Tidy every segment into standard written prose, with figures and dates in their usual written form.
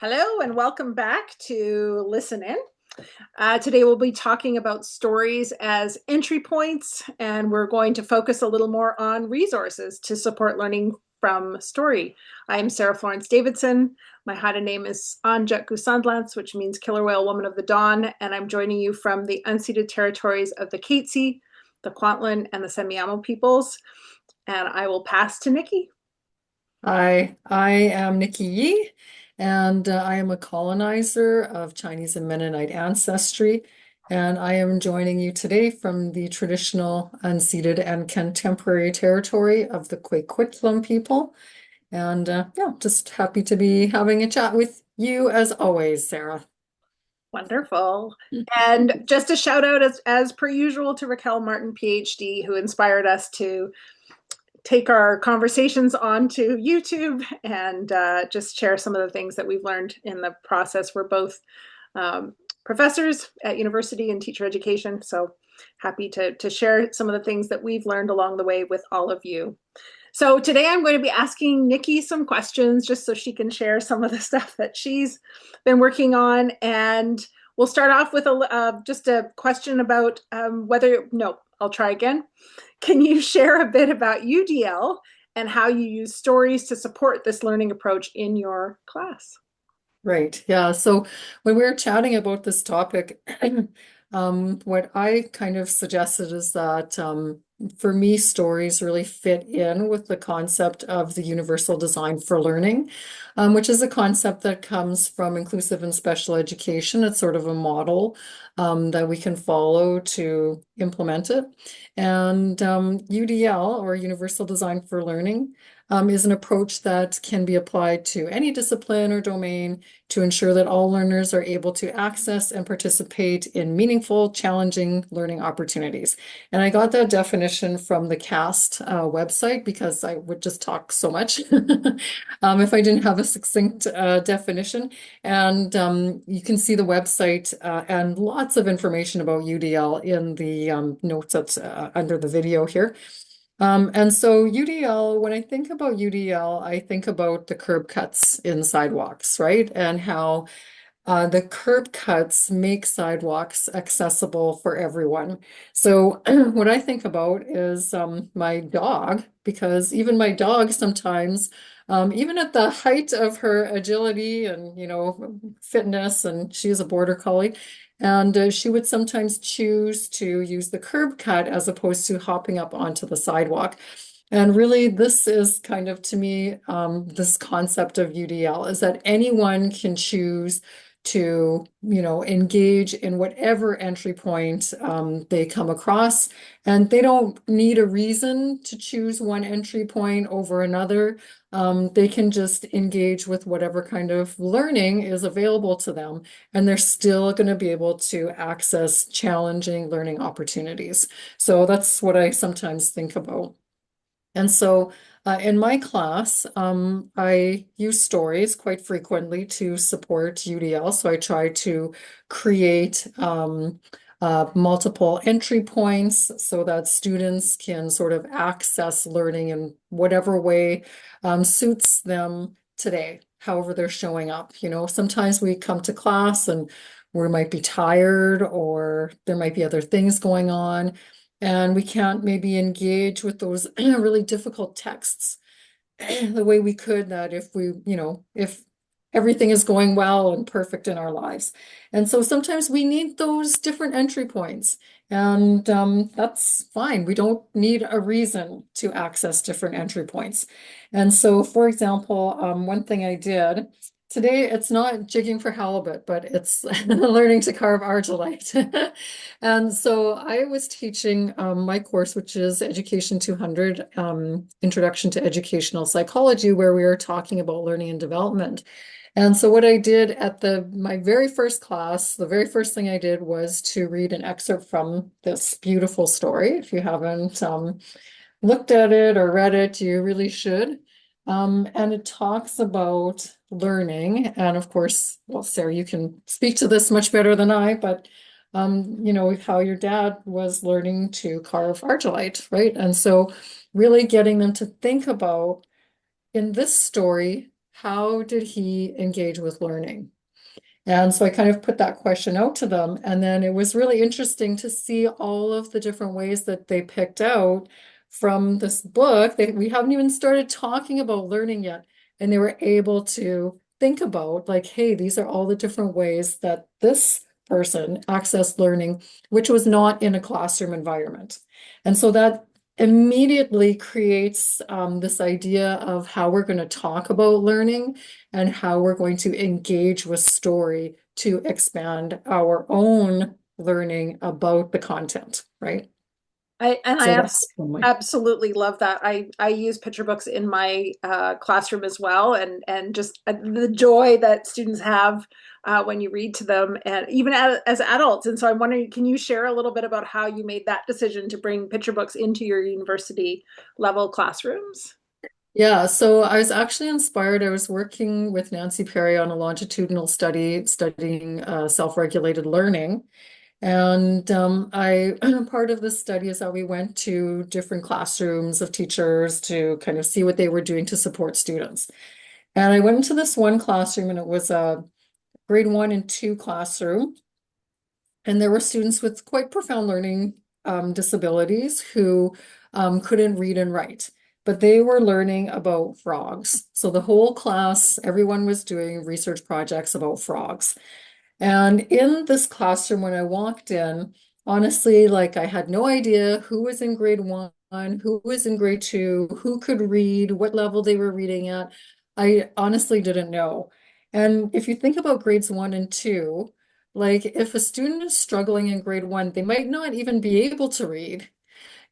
Hello and welcome back to Listen In. Today we'll be talking about stories as entry points, and we're going to focus a little more on resources to support learning from story. I'm Sarah Florence Davidson. My Haida name is Anjak Gusandlance, which means Killer Whale Woman of the Dawn, and I'm joining you from the unceded territories of the Katzie, the Kwantlen, and the Semiahmoo peoples. And I will pass to Nikki. Hi, I am Nikki, and I am a colonizer of Chinese and Mennonite ancestry, and I am joining you today from the traditional, unceded, and contemporary territory of the Kwikwetlem people. And yeah, just happy to be having a chat with you as always, Sarah. Wonderful. And just a shout out as per usual to Raquel Martin, PhD, who inspired us to take our conversations onto YouTube and just share some of the things that we've learned in the process. We're both professors at university and teacher education, so happy to share some of the things that we've learned along the way with all of you. So today I'm going to be asking Nikki some questions just so she can share some of the stuff that she's been working on. And we'll start off with just a question about I'll try again. Can you share a bit about UDL and how you use stories to support this learning approach in your class? Right. Yeah. So when we were chatting about this topic, what I kind of suggested is that for me, stories really fit in with the concept of the universal design for learning, which is a concept that comes from inclusive and special education. It's sort of a model that we can follow to implement it. And UDL, or Universal Design for Learning, is an approach that can be applied to any discipline or domain to ensure that all learners are able to access and participate in meaningful, challenging learning opportunities. And I got that definition from the CAST website because I would just talk so much if I didn't have a succinct definition. And you can see the website and lots of information about UDL in the notes that's under the video here. And so UDL, when I think about UDL, I think about the curb cuts in sidewalks, right? And how the curb cuts make sidewalks accessible for everyone. So what I think about is my dog, because even my dog sometimes, even at the height of her agility and, fitness, and she's a border collie, and she would sometimes choose to use the curb cut as opposed to hopping up onto the sidewalk. And really, this is kind of, to me, this concept of UDL is that anyone can choose to, engage in whatever entry point they come across. And they don't need a reason to choose one entry point over another. They can just engage with whatever kind of learning is available to them, and they're still going to be able to access challenging learning opportunities. So that's what I sometimes think about. And so in my class, I use stories quite frequently to support UDL. So I try to create multiple entry points so that students can sort of access learning in whatever way suits them today, however they're showing up. Sometimes we come to class and we might be tired, or there might be other things going on, and we can't maybe engage with those really difficult texts the way we could that if everything is going well and perfect in our lives. And so sometimes we need those different entry points, and that's fine. We don't need a reason to access different entry points. And so, for example, one thing I did today, it's not jigging for halibut, but it's learning to carve Argillite. And so I was teaching my course, which is Education 200, Introduction to Educational Psychology, where we were talking about learning and development. And so what I did at my very first class, the very first thing I did was to read an excerpt from this beautiful story. If you haven't looked at it or read it, you really should. And it talks about learning. And of course, well, Sarah, you can speak to this much better than I, but how your dad was learning to carve Argillite, right? And so really getting them to think about, in this story, how did he engage with learning? And so I kind of put that question out to them. And then it was really interesting to see all of the different ways that they picked out from this book. We haven't even started talking about learning yet. And they were able to think about, like, hey, these are all the different ways that this person accessed learning, which was not in a classroom environment. And so that immediately creates this idea of how we're going to talk about learning and how we're going to engage with story to expand our own learning about the content, right? So I that's one way. absolutely love that. I use picture books in my classroom as well, and just the joy that students have when you read to them, and even as adults. And so I'm wondering, can you share a little bit about how you made that decision to bring picture books into your university level classrooms? Yeah, so I was actually inspired. I was working with Nancy Perry on a longitudinal study studying self-regulated learning. And I part of this study is that we went to different classrooms of teachers to kind of see what they were doing to support students. And I went into this one classroom, and it was a grade 1 and 2 classroom. And there were students with quite profound learning disabilities who couldn't read and write, but they were learning about frogs. So the whole class, everyone was doing research projects about frogs. And in this classroom, when I walked in, honestly, like I had no idea who was in grade 1, who was in grade 2, who could read, what level they were reading at. I honestly didn't know. And if you think about grades 1 and 2, like if a student is struggling in grade 1, they might not even be able to read.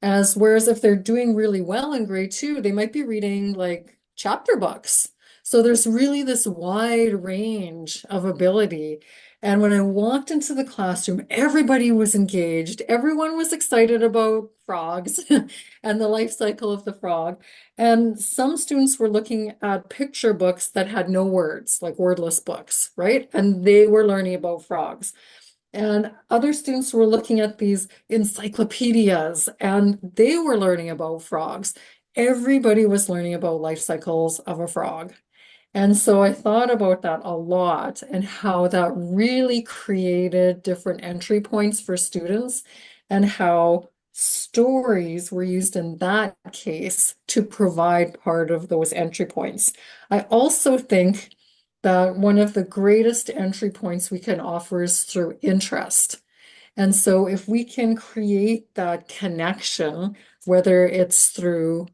As whereas if they're doing really well in grade 2, they might be reading like chapter books. So there's really this wide range of ability. And when I walked into the classroom, everybody was engaged. Everyone was excited about frogs and the life cycle of the frog. And some students were looking at picture books that had no words, like wordless books, right? And they were learning about frogs. And other students were looking at these encyclopedias and they were learning about frogs. Everybody was learning about life cycles of a frog. And so I thought about that a lot and how that really created different entry points for students and how stories were used in that case to provide part of those entry points. I also think that one of the greatest entry points we can offer is through interest. And so if we can create that connection, whether it's through,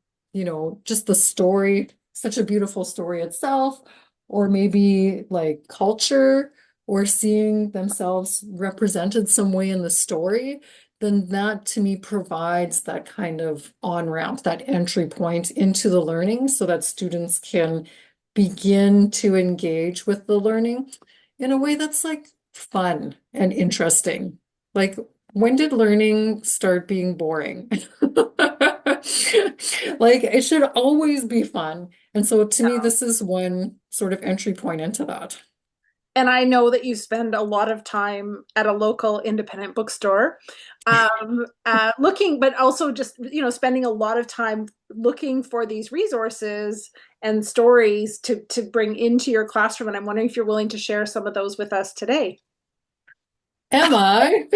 just the story, such a beautiful story itself, or maybe like culture, or seeing themselves represented some way in the story, then that to me provides that kind of on-ramp, that entry point into the learning so that students can begin to engage with the learning in a way that's like fun and interesting. Like, when did learning start being boring? Like, it should always be fun. And so, to me, this is one sort of entry point into that. And I know that you spend a lot of time at a local independent bookstore, looking, but also just, spending a lot of time looking for these resources and stories to bring into your classroom. And I'm wondering if you're willing to share some of those with us today. Am I?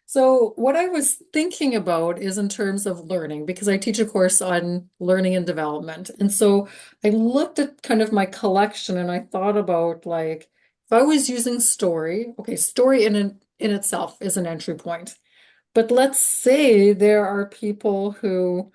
So, what I was thinking about is in terms of learning, because I teach a course on learning and development. And so I looked at kind of my collection and I thought about like, if I was using story, okay, story in itself is an entry point. But let's say there are people who,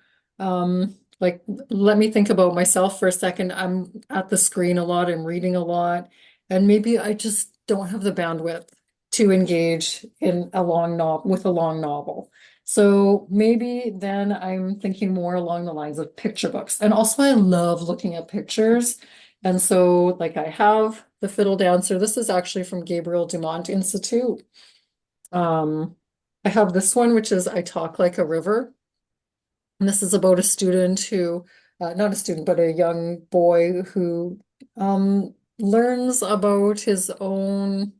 like, let me think about myself for a second. I'm at the screen a lot, I'm reading a lot, and maybe I just don't have the bandwidth to engage in a long novel with a long novel. So maybe then I'm thinking more along the lines of picture books. And also I love looking at pictures. And so like I have the Fiddle Dancer. This is actually from Gabriel Dumont Institute. Um, I have this one, which is I Talk Like a River. And this is about a student who, not a student, but a young boy who learns about his own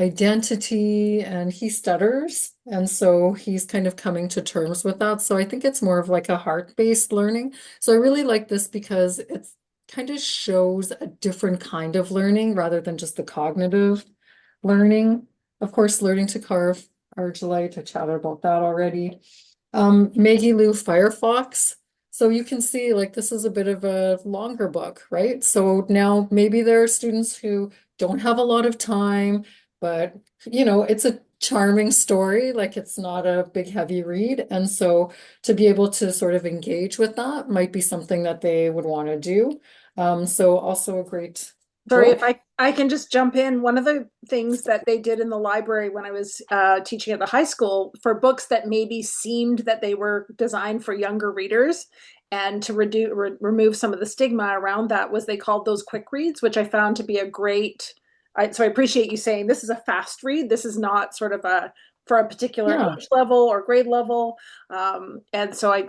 identity, and he stutters. And so he's kind of coming to terms with that. So I think it's more of like a heart-based learning. So I really like this because it's kind of shows a different kind of learning rather than just the cognitive learning. Of course, learning to carve Argillite, I chatted about that already. Maggie-Lou Firefox. So you can see like this is a bit of a longer book, right? So now maybe there are students who don't have a lot of time, but it's a charming story, like it's not a big heavy read. And so to be able to sort of engage with that might be something that they would want to do. So also a great Sorry, if book. I can just jump in. One of the things that they did in the library when I was teaching at the high school for books that maybe seemed that they were designed for younger readers and to remove some of the stigma around that was they called those quick reads, which I found to be a great. So I appreciate you saying this is a fast read. This is not sort of a for a particular Yeah, age level or grade level. And so I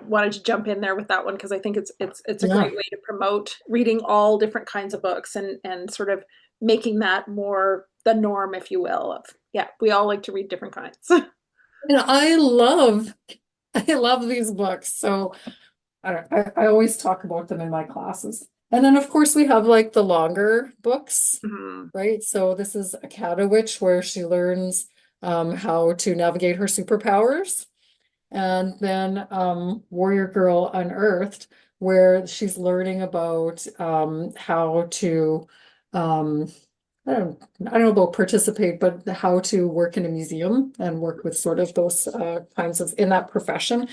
wanted to jump in there with that one because I think it's a great yeah. way to promote reading all different kinds of books and sort of making that more the norm, if you will, of yeah, we all like to read different kinds. And I love these books. So I always talk about them in my classes. And then of course we have like the longer books, Mhm. right? So this is Akata Witch, where she learns how to navigate her superpowers. And then Warrior Girl Unearthed, where she's learning about how to um, I don't know about participate, but how to work in a museum and work with sort of those kinds of in that profession.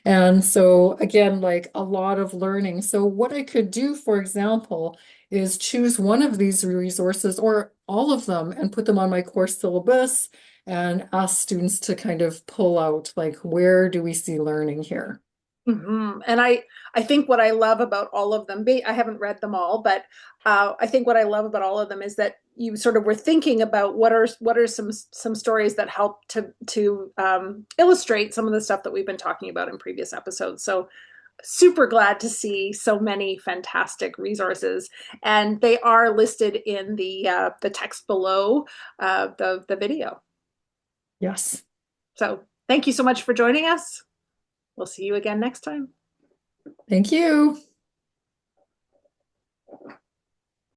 And so again, like a lot of learning. So what I could do, for example, is choose one of these resources or all of them and put them on my course syllabus and ask students to kind of pull out like where do we see learning here? And I think what I love about all of them, I haven't read them all, but I think what I love about all of them is that you sort of were thinking about what are some stories that help to illustrate some of the stuff that we've been talking about in previous episodes. So super glad to see so many fantastic resources, and they are listed in the text below the video. Yes. So thank you so much for joining us. We'll see you again next time. Thank you.